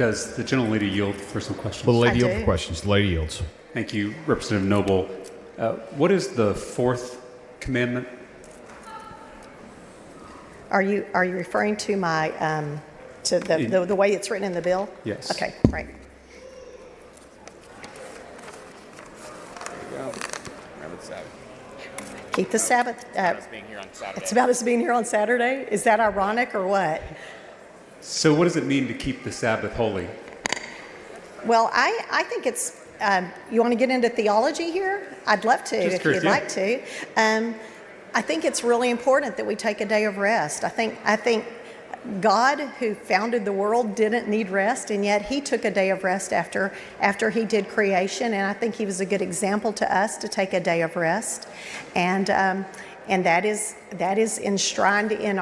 Does the gentlelady yield for some questions? Will the lady I yield do. for questions? The lady yields. Thank you, Representative Noble. What is the fourth commandment? Are you referring to my to the way it's written in the bill? Yes. Okay, right. Keep the Sabbath. Being here on Saturday. It's about us being here on Saturday. Is that ironic or what? So what does it mean to keep the Sabbath holy? Well, I think it's. You want to get into theology here? I'd love to, Just if curious, you'd yeah. like to. I think it's really important that we take a day of rest. I think God, who founded the world, didn't need rest, and yet He took a day of rest after He did creation. And I think He was a good example to us to take a day of rest, and that is enshrined in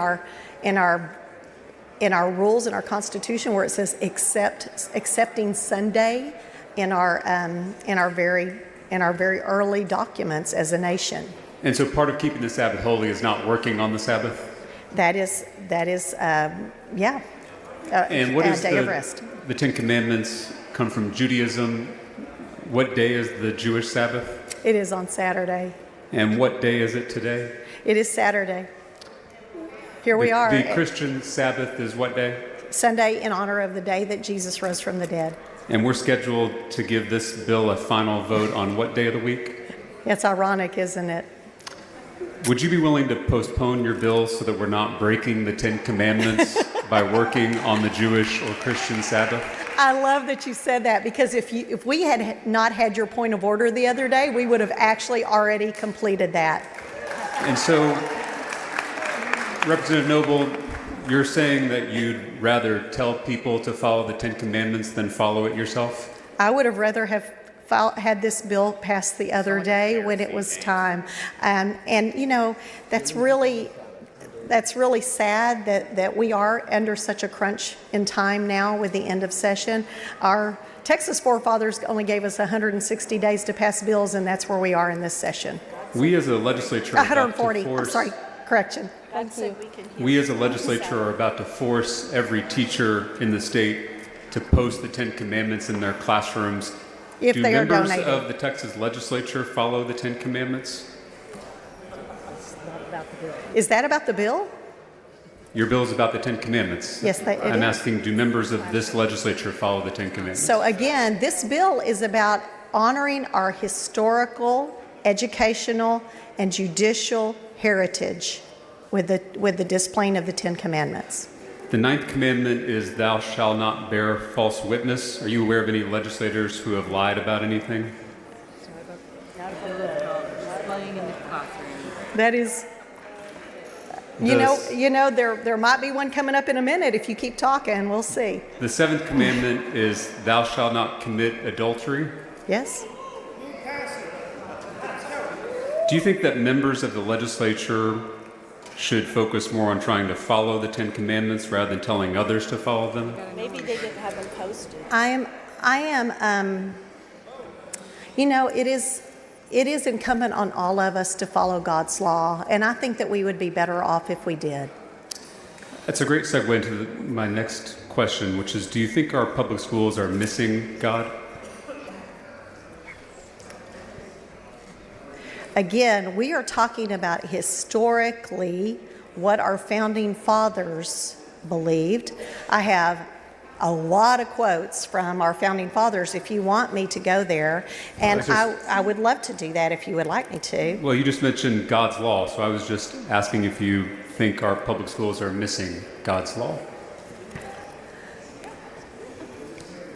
our rules in our Constitution, where it says accepting Sunday in our very early documents as a nation. And so part of keeping the Sabbath holy is not working on the Sabbath? That is yeah. And what a is day of rest? the Ten Commandments come from Judaism? What day is the Jewish Sabbath? It is on Saturday. And what day is it today? It is Saturday. Here we are. The Christian Sabbath is what day? Sunday, in honor of the day that Jesus rose from the dead. And we're scheduled to give this bill a final vote on what day of the week? It's ironic, isn't it? Would you be willing to postpone your bill so that we're not breaking the Ten Commandments by working on the Jewish or Christian Sabbath? I love that you said that, because if we had not had your point of order the other day, we would have actually already completed that. And so, Representative Noble, you're saying that you'd rather tell people to follow the Ten Commandments than follow it yourself? I would have rather have had this bill passed the other day when it was time. And you know, that's really sad that we are under such a crunch in time now with the end of session. Our Texas forefathers only gave us 160 days to pass bills, and that's where we are in this session. We as a legislature are about to 140, I'm force... sorry, correction. We as a legislature are about to force every teacher in the state to post the Ten Commandments in their classrooms. If Do they are members donated. of the Texas legislature follow the Ten Commandments? Is that about the bill? Your bill is about the Ten Commandments. Yes, it I'm is. asking, do members of this legislature follow the Ten Commandments? So again, this bill is about honoring our historical, educational, and judicial heritage with the displaying of the Ten Commandments. The ninth commandment is, thou shalt not bear false witness. Are you aware of any legislators who have lied about anything? That is, there might be one coming up in a minute if you keep talking. We'll see. The seventh commandment is, thou shalt not commit adultery. Yes? Do you think that members of the legislature should focus more on trying to follow the Ten Commandments rather than telling others to follow them? Maybe they didn't have them posted. It is incumbent on all of us to follow God's law, and I think that we would be better off if we did. That's a great segue into my next question, which is, do you think our public schools are missing God? Again, we are talking about historically what our founding fathers believed. I have a lot of quotes from our founding fathers if you want me to go there, and I would love to do that if you would like me to. Well, you just mentioned God's law, so I was just asking if you think our public schools are missing God's law.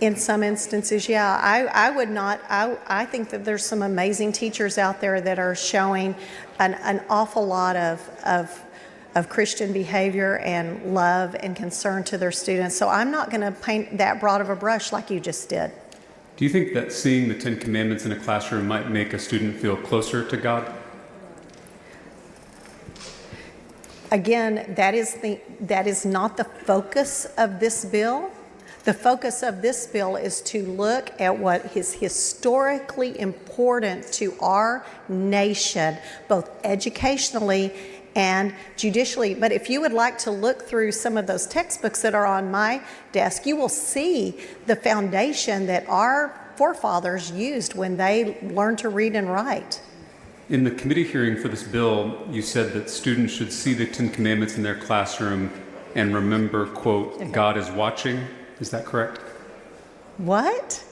In some instances, yeah. I would not. I think that there's some amazing teachers out there that are showing an awful lot of Christian behavior and love and concern to their students. So I'm not going to paint that broad of a brush like you just did. Do you think that seeing the Ten Commandments in a classroom might make a student feel closer to God? Again, that is not the focus of this bill. The focus of this bill is to look at what is historically important to our nation, both educationally and judicially. But if you would like to look through some of those textbooks that are on my desk, you will see the foundation that our forefathers used when they learned to read and write. In the committee hearing for this bill, you said that students should see the Ten Commandments in their classroom and remember, quote, God is watching. Is that correct? What?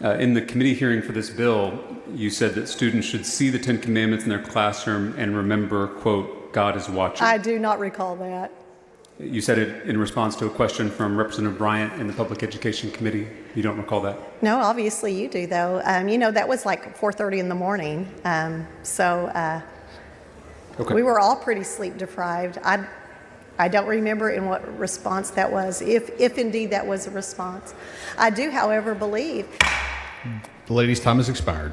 In the committee hearing for this bill, you said that students should see the Ten Commandments in their classroom and remember, quote, God is watching. I do not recall that. You said it in response to a question from Representative Bryant in the Public Education Committee. You don't recall that? No, obviously you do, though. That was like 4:30 in the morning. Okay. We were all pretty sleep deprived. I don't remember in what response that was, if indeed that was a response. I do, however, believe The lady's time has expired.